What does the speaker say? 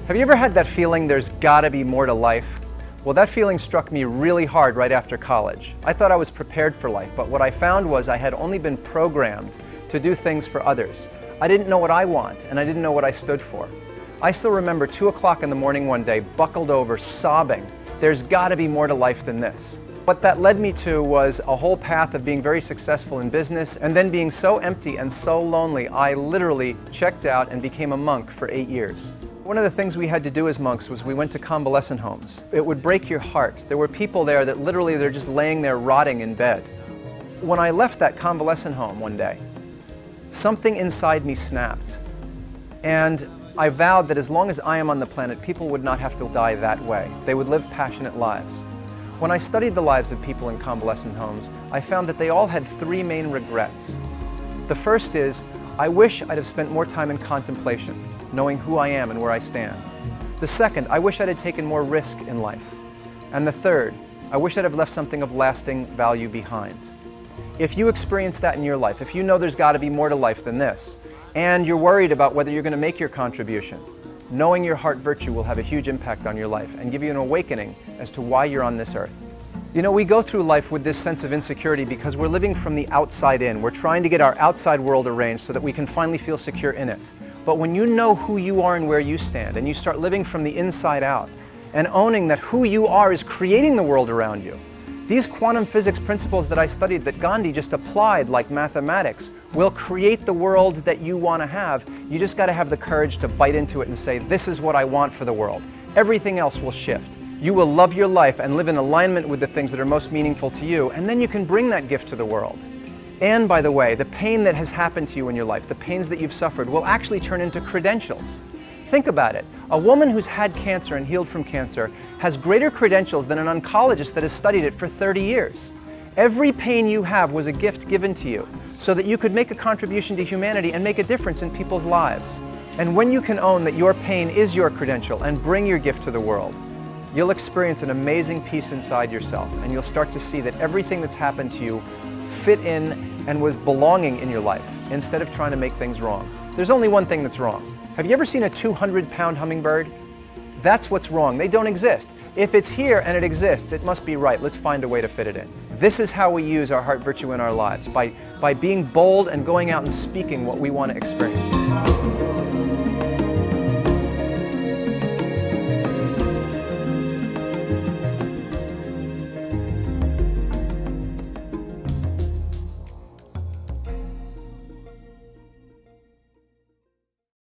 Have you ever had that feeling there's gotta be more to life? Well, that feeling struck me really hard right after college. I thought I was prepared for life, but what I found was I had only been programmed to do things for others. I didn't know what I want, and I didn't know what I stood for. I still remember 2 o'clock in the morning one day, buckled over, sobbing, there's gotta be more to life than this. What that led me to was a whole path of being very successful in business and then being so empty and so lonely, I literally checked out and became a monk for 8 years. One of the things we had to do as monks was we went to convalescent homes. It would break your heart. There were people there that literally they're just laying there rotting in bed. When I left that convalescent home one day, something inside me snapped. And I vowed that as long as I am on the planet, people would not have to die that way. They would live passionate lives. When I studied the lives of people in convalescent homes, I found that they all had 3 main regrets. The first is, I wish I'd have spent more time in contemplation, knowing who I am and where I stand. The second, I wish I'd have taken more risk in life. And the third, I wish I'd have left something of lasting value behind. If you experience that in your life, if you know there's got to be more to life than this, and you're worried about whether you're going to make your contribution, knowing your heart virtue will have a huge impact on your life and give you an awakening as to why you're on this earth. You know, we go through life with this sense of insecurity because we're living from the outside in. We're trying to get our outside world arranged so that we can finally feel secure in it. But when you know who you are and where you stand, and you start living from the inside out, and owning that who you are is creating the world around you, these quantum physics principles that I studied that Gandhi just applied like mathematics will create the world that you want to have. You just got to have the courage to bite into it and say, this is what I want for the world. Everything else will shift. You will love your life and live in alignment with the things that are most meaningful to you, and then you can bring that gift to the world. And by the way, the pain that has happened to you in your life, the pains that you've suffered, will actually turn into credentials. Think about it. A woman who's had cancer and healed from cancer has greater credentials than an oncologist that has studied it for 30 years. Every pain you have was a gift given to you so that you could make a contribution to humanity and make a difference in people's lives. And when you can own that your pain is your credential and bring your gift to the world, you'll experience an amazing peace inside yourself, and you'll start to see that everything that's happened to you fit in and was belonging in your life instead of trying to make things wrong. There's only one thing that's wrong. Have you ever seen a 200-pound hummingbird? That's what's wrong. They don't exist. If it's here and it exists, it must be right. Let's find a way to fit it in. This is how we use our heart virtue in our lives, by being bold and going out and speaking what we want to experience.